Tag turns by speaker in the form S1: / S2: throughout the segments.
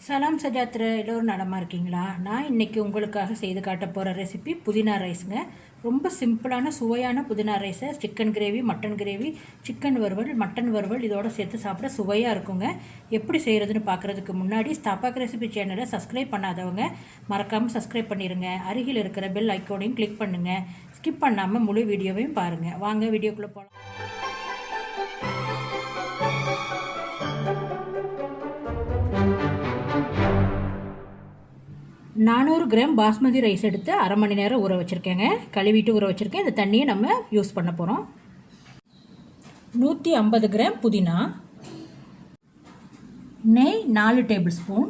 S1: சலாம் சஜாத்திர எல்லோரும் நலமாக இருக்கீங்களா? நான் இன்றைக்கி உங்களுக்காக செய்து காட்ட போகிற ரெசிபி புதினா ரைஸுங்க. ரொம்ப சிம்பிளான சுவையான புதினா ரைஸை chicken gravy, mutton gravy, chicken வறுவல், மட்டன் வறுவல் இதோடு சேர்த்து சாப்பிட சுவையாக இருக்குங்க. எப்படி செய்கிறதுன்னு பார்க்குறதுக்கு முன்னாடி ஸ்டாப்பாக் ரெசிபி சேனலை சப்ஸ்கிரைப் பண்ணாதவங்க மறக்காமல் சப்ஸ்கிரைப் பண்ணிடுங்க. அருகில் இருக்கிற பெல் ஐக்கோனையும் கிளிக் பண்ணுங்கள். ஸ்கிப் பண்ணாமல் முழு வீடியோவையும் பாருங்கள். வாங்க வீடியோக்குள்ளே போகலாம். 400 கிராம் பாஸ்மதி ரைஸ் எடுத்து அரை மணி நேரம் ஊற வச்சுருக்கேங்க. கழுவிட்டு ஊற வச்சுருக்கேன். இந்த தண்ணியை நம்ம யூஸ் பண்ண போகிறோம். 150 கிராம் புதினா, நெய் 4 டேபிள் ஸ்பூன்,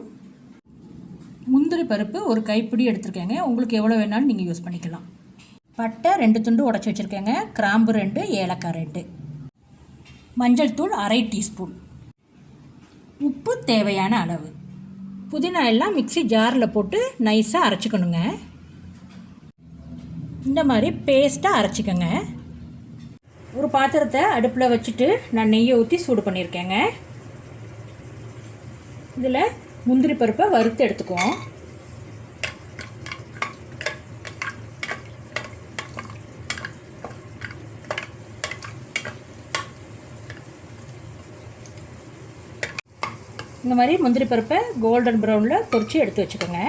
S1: முந்திரி பருப்பு ஒரு கைப்பிடி எடுத்துருக்கேங்க. உங்களுக்கு எவ்வளோ வேணாலும் நீங்கள் யூஸ் பண்ணிக்கலாம். பட்டை 2 துண்டு உடச்சி வச்சுருக்கேங்க. கிராம்பு 2, ஏலக்காய் 2, மஞ்சள் தூள் அரை டீஸ்பூன், உப்பு தேவையான அளவு. புதினா எல்லாம் மிக்ஸி ஜாரில் போட்டு நைஸாக அரைச்சிக்கணுங்க. இந்த மாதிரி பேஸ்ட்டாக அரைச்சிக்கோங்க. ஒரு பாத்திரத்தை அடுப்பில் வச்சுட்டு நான் நெய்யை ஊற்றி சூடு பண்ணியிருக்கேங்க. இதில் முந்திரி பருப்பை வறுத்து எடுத்துக்குவோம். இந்த மாதிரி முந்திரி பருப்பை கோல்டன் ப்ரௌனில் பொரித்து எடுத்து வச்சுக்கோங்க.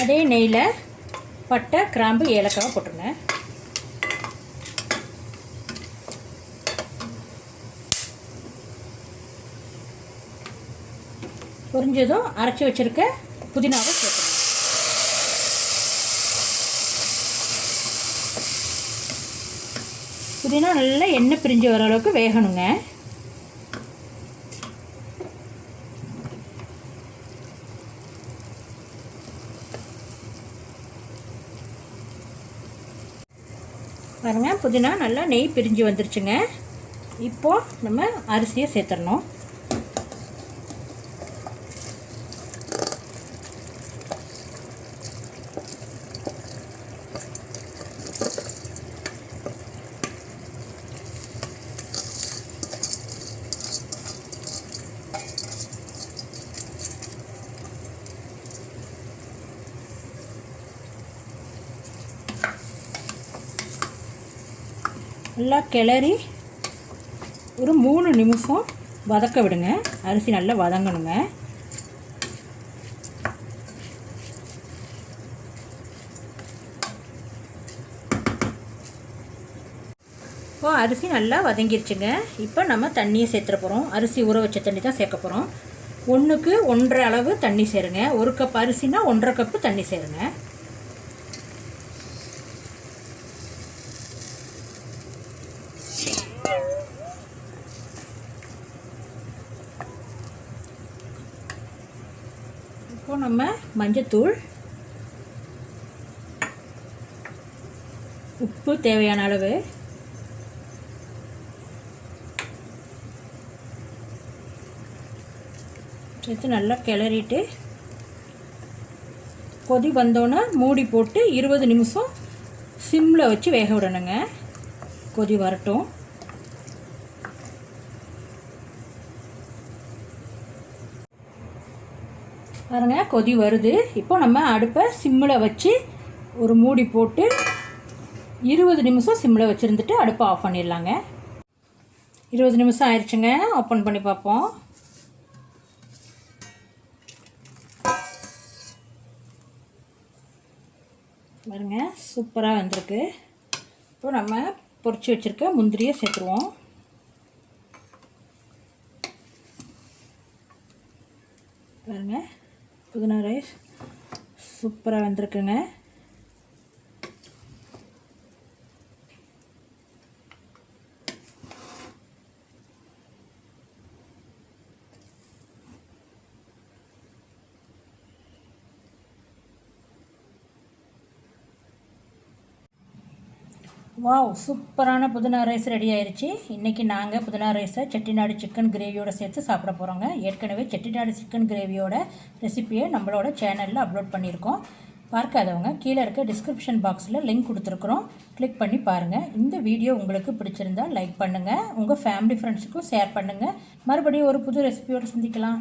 S1: அதே நெய்யில் பட்டை, கிராம்பு, ஏலக்காய் போட்டுருங்க. பொரிஞ்சதும் அரைச்சி வச்சுருக்க புதினாவை சேர்க்கணும். புதினா நல்லா எண்ணெய் பிரிஞ்சு வர அளவுக்கு வேகணுங்க. பாருங்க, புதினா நல்லா நெய் பிரிஞ்சு வந்துருச்சுங்க. இப்போது நம்ம அரிசியை சேர்த்துடணும். நல்லா கிளறி ஒரு 3 நிமிஷம் வதக்க விடுங்க. அரிசி நல்லா வதங்கணுங்க. இப்போ அரிசி நல்லா வதங்கிருச்சுங்க. இப்போ நம்ம தண்ணியை சேர்த்துற போகிறோம். அரிசி ஊற வச்ச தண்ணி தான் சேர்க்க போகிறோம். 1க்கு 1.5 அளவு தண்ணி சேருங்க. 1 கப் அரிசினா 1.5 கப்பு தண்ணி சேருங்க. இப்போ நம்ம மஞ்சத்தூள், உப்பு தேவையான அளவு, சேர்த்து நல்லா கிளறிட்டு கொதி வந்தோன்னே மூடி போட்டு 20 நிமிஷம் சிம்மில் வச்சு வேக விடணுங்க. கொதி வரட்டும். பாருங்க, கொதி வருது. இப்போ நம்ம அடுப்பை சிம்மில் வச்சு ஒரு மூடி போட்டு 20 நிமிஷம் சிம்மில் வச்சுருந்துட்டு அடுப்பை ஆஃப் பண்ணிடலாங்க. 20 நிமிஷம் ஆயிடுச்சுங்க. ஓப்பன் பண்ணி பார்ப்போம். பாருங்க, சூப்பராக வந்திருக்கு. இப்போ நம்ம பொரிச்சு வச்சுருக்க முந்திரியை சேர்த்துருவோம். பாருங்க, புதினா ரைஸ் சூப்பராக வந்திருக்குங்க. வாவ், சூப்பரான புதினா ரைஸ் ரெடி ஆயிடுச்சு. இன்றைக்கி நாங்கள் புதினா ரைஸை செட்டிநாடு சிக்கன் கிரேவியோடு சேர்த்து சாப்பிட போகிறோங்க. ஏற்கனவே செட்டிநாடு சிக்கன் கிரேவியோட ரெசிப்பியை நம்மளோட சேனலில் அப்லோட் பண்ணியிருக்கோம். பார்க்காதவங்க கீழே இருக்க டிஸ்கிரிப்ஷன் பாக்ஸில் லிங்க் கொடுத்துருக்குறோம், கிளிக் பண்ணி பாருங்கள். இந்த வீடியோ உங்களுக்கு பிடிச்சிருந்தால் லைக் பண்ணுங்கள், உங்கள் ஃபேமிலி ஃப்ரெண்ட்ஸுக்கும் ஷேர் பண்ணுங்கள். மறுபடியும் ஒரு புது ரெசிபியோடு சந்திக்கலாம்.